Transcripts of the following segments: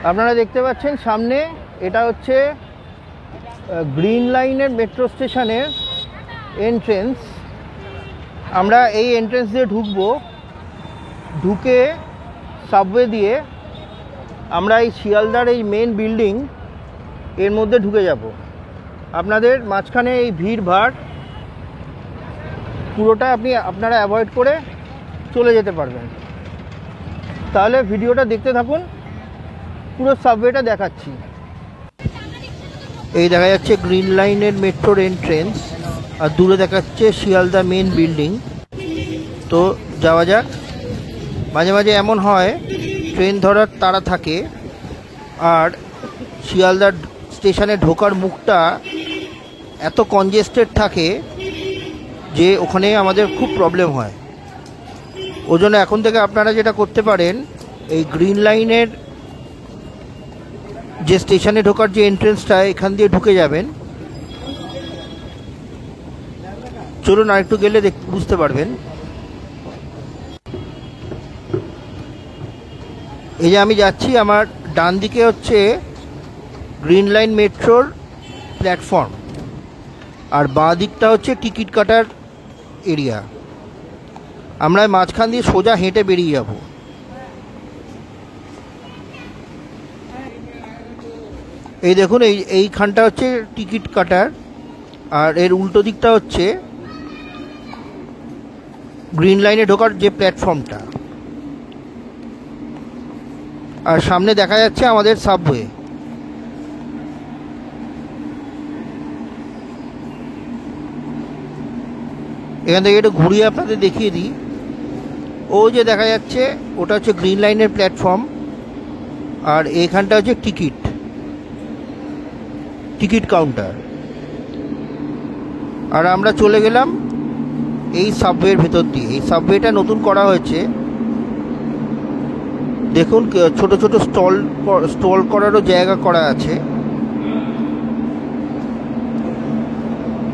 আপনারা দেখতে পাচ্ছেন সামনে এটা হচ্ছে গ্রিন লাইনের মেট্রো স্টেশনের এন্ট্রেন্স। আমরা এই এন্ট্রেন্স দিয়ে ঢুকবো, ঢুকে সাবওয়ে দিয়ে আমরা এই শিয়ালদার এই মেন বিল্ডিং এর মধ্যে ঢুকে যাব। আপনাদের মাঝখানে এই ভিড় ভাড় পুরোটা আপনারা অ্যাভয়েড করে চলে যেতে পারবেন। তাহলে ভিডিওটা দেখতে থাকুন, পুরো সাবওয়েটা দেখাচ্ছি। এই দেখা যাচ্ছে গ্রিন লাইনের মেট্রোর এন্ট্রেন্স, আর দূরে দেখাচ্ছে শিয়ালদা মেন বিল্ডিং। তো যাওয়া যাক। মাঝে মাঝে এমন হয় ট্রেন ধরার তাড়া থাকে, আর শিয়ালদার স্টেশনে ঢোকার মুখটা এত কনজেস্টেড থাকে যে ওখানে আমাদের খুব প্রবলেম হয়। ওই জন্য এখন থেকে আপনারা যেটা করতে পারেন, এই গ্রিন লাইনের যে স্টেশনে ঢোকার যে এন্ট্রেন্সটা, এখান দিয়ে ঢুকে যাবেন। চলুন আরেকটু গেলে বুঝতে পারবেন। এই যে আমি যাচ্ছি, আমার ডান দিকে হচ্ছে গ্রিন লাইন মেট্রোর প্ল্যাটফর্ম, আর বাঁ দিকটা হচ্ছে টিকিট কাটার এরিয়া। আমরা মাঝখান দিয়ে সোজা হেঁটে বেরিয়ে যাব। এই দেখুন, এইখানটা হচ্ছে টিকিট কাটার, আর এর উল্টো দিকটা হচ্ছে গ্রিন লাইনে ঢোকার যে প্ল্যাটফর্মটা, আর সামনে দেখা যাচ্ছে আমাদের সাবওয়ে। এখান থেকে একটু ঘুরিয়ে আপনাদের দেখিয়ে দিই। ও যে দেখা যাচ্ছে ওটা হচ্ছে গ্রিন লাইনের প্ল্যাটফর্ম, আর এইখানটা হচ্ছে টিকিট কাউন্টার। আর আমরা চলে গেলাম এই সাবওয়ের ভেতর দিয়ে। এই সাবওয়েটা নতুন করা হয়েছে, দেখুন ছোট ছোট স্টল করারও জায়গা করা আছে।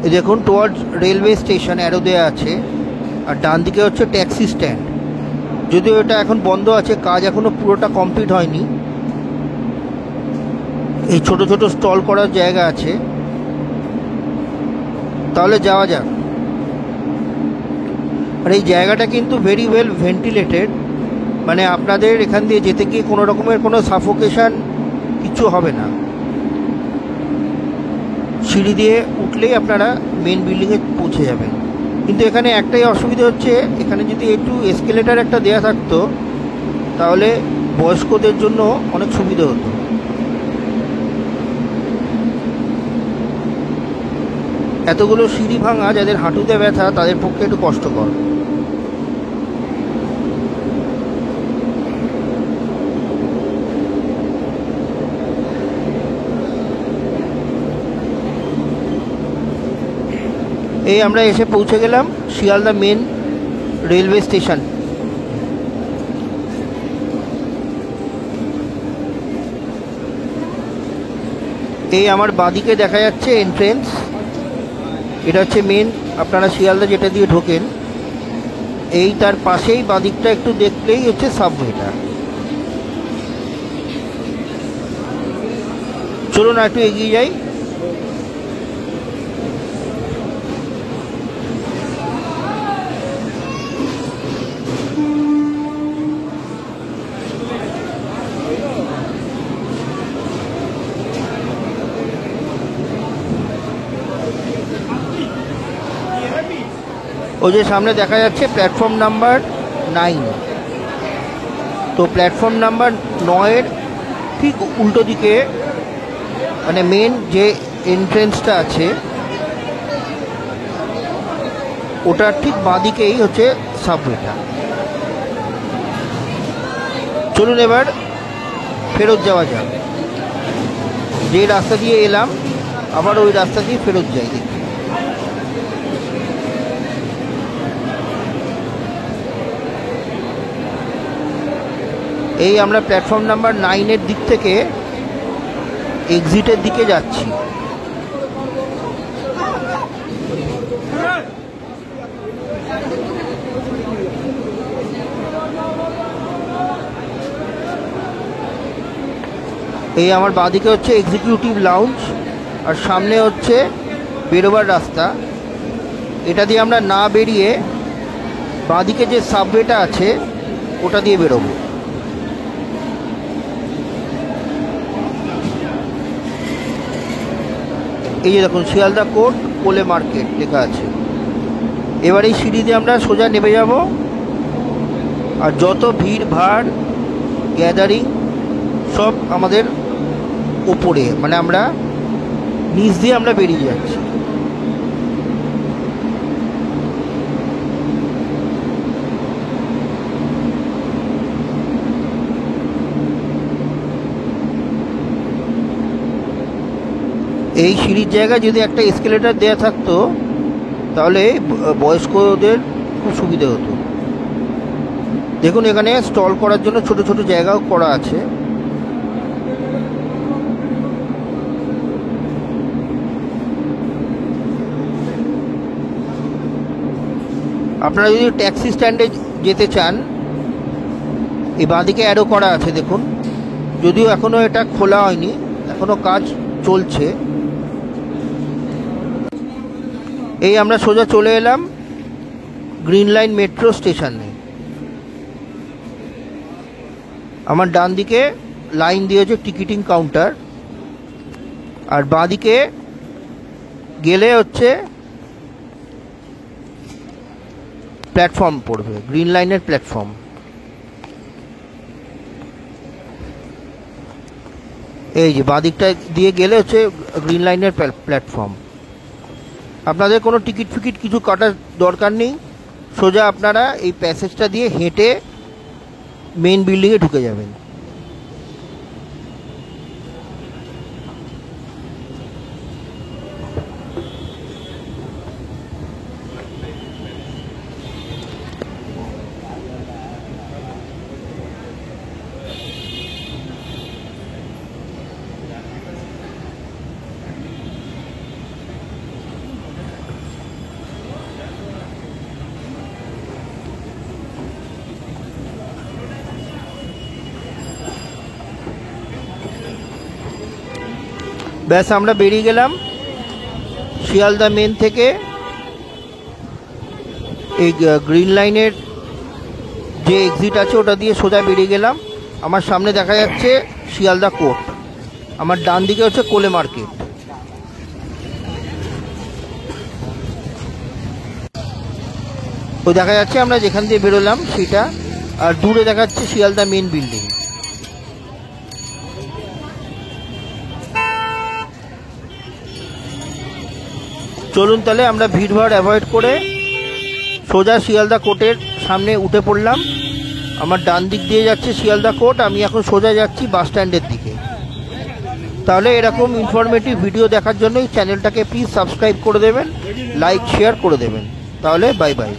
এই দেখুন টুয়ার্ডস রেলওয়ে স্টেশন অ্যারো দেওয়া আছে, আর ডান দিকে হচ্ছে ট্যাক্সি স্ট্যান্ড। যদিও এটা এখন বন্ধ আছে, কাজ এখনো পুরোটা কমপ্লিট হয়নি। এই ছোট ছোট স্টল করার জায়গা আছে। তাহলে যাওয়া যাক। আর এই জায়গাটা কিন্তু ভেরি ওয়েল ভেন্টিলেটেড, মানে আপনাদের এখান দিয়ে যেতে গিয়ে কোনো রকমের কোনো সাফোকেশন কিছু হবে না। সিঁড়ি দিয়ে উঠলেই আপনারা মেন বিল্ডিংয়ে পৌঁছে যাবেন। কিন্তু এখানে একটাই অসুবিধা হচ্ছে, এখানে যদি একটু এসকেলেটার একটা দেয়া থাকতো তাহলে বয়স্কদের জন্য অনেক সুবিধা হতো। এতগুলো সিঁড়ি ভাঙা, যাদের হাঁটুতে ব্যথা তাদের পক্ষে একটু কষ্টকর। এই আমরা এসে পৌঁছে গেলাম শিয়ালদা মেন রেলওয়ে স্টেশন। এই আমার বাঁদিকে দেখা যাচ্ছে এন্ট্রেন্স, এটা হচ্ছে মেন, আপনারা শিয়ালদা যেটা দিয়ে ঢোকেন। এই তার পাশেই বাঁদিকটা একটু দেখলেই হচ্ছে সাবওয়েটা। চলুন একটু এগিয়ে যাই। ওই যে সামনে দেখা যাচ্ছে প্ল্যাটফর্ম নাম্বার 9। তো প্ল্যাটফর্ম নাম্বার 9-এর ঠিক উল্টো দিকে, মানে মেন যে এন্ট্রেন্সটা আছে ওটার ঠিক বাঁ দিকেই হচ্ছে সাবওয়েটা। চলুন এবার ফেরত যাওয়া যাক। যে রাস্তা দিয়ে এলাম আবার ওই রাস্তা দিয়ে ফেরত যাই। এই আমরা প্ল্যাটফর্ম নাম্বার 9-এর দিক থেকে এক্সিটের দিকে যাচ্ছি। এই আমার বাঁদিকে হচ্ছে এক্সিকিউটিভ লাউঞ্জ, আর সামনে হচ্ছে বেরোবার রাস্তা। এটা দিয়ে আমরা না বেরিয়ে বাঁদিকে যে সাবওয়েটা আছে ওটা দিয়ে বেরোবো। এই যে দেখুন শিয়ালদা কোর্ট, কোলে মার্কেট লেখা আছে। এবার এই সিঁড়ি দিয়ে আমরা সোজা নেমে যাব, আর যত ভিড় ভাড় গ্যাদারিং সব আমাদের ওপরে, মানে আমরা নিচ দিয়ে আমরা বেরিয়ে যাচ্ছি। এই সিঁড়ির জায়গায় যদি একটা এসকেলেটর দেওয়া থাকতো তাহলে বয়স্কদের খুব সুবিধা হতো। দেখুন এখানে স্টল করার জন্য ছোট ছোট জায়গাও করা আছে। আপনারা যদি ট্যাক্সি স্ট্যান্ডে যেতে চান, এই বাঁদিকে অ্যারো করা আছে দেখুন, যদিও এখনও এটা খোলা হয়নি, এখনও কাজ চলছে। এই আমরা সোজা চলে এলাম গ্রিন লাইন মেট্রো স্টেশনে। আমার ডান দিকে লাইন দিয়েছে টিকিটিং কাউন্টার, আর বাঁদিকে গেলে হচ্ছে প্ল্যাটফর্ম পড়বে, গ্রিন লাইনের প্ল্যাটফর্ম। এই যে বাঁদিকটা দিয়ে গেলে হচ্ছে গ্রিন লাইনের প্ল্যাটফর্ম। আপনাদের কোনো টিকিট ফিকিট কিছু কাটার দরকার নেই, সোজা আপনারা এই প্যাসেজটা দিয়ে হেঁটে মেইন বিল্ডিংয়ে ঢুকে যাবেন। ব্যাস আমরা বেরিয়ে গেলাম শিয়ালদা মেন থেকে। এই গ্রিন লাইনের যে এক্সিট আছে ওটা দিয়ে সোজা বেরিয়ে গেলাম। আমার সামনে দেখা যাচ্ছে শিয়ালদা কোর্ট, আমার ডান দিকে হচ্ছে কোলে মার্কেট। ওই দেখা যাচ্ছে আমরা যেখান দিয়ে বেরোলাম সেটা, আর দূরে দেখা যাচ্ছে শিয়ালদা মেন বিল্ডিং। চলুন তাহলে আমরা ভিড়ভাড় অ্যাভয়েড করে সোজা শিয়ালদা কোর্টের সামনে উঠে পড়লাম। আমার ডান দিক দিয়ে যাচ্ছে শিয়ালদা কোর্ট, আমি এখন সোজা যাচ্ছি বাস স্ট্যান্ডের দিকে। তাহলে এরকম ইনফরমেটিভ ভিডিও দেখার জন্য চ্যানেলটাকে প্লিজ সাবস্ক্রাইব করে দেবেন, লাইক শেয়ার করে দেবেন। তাহলে বাই বাই।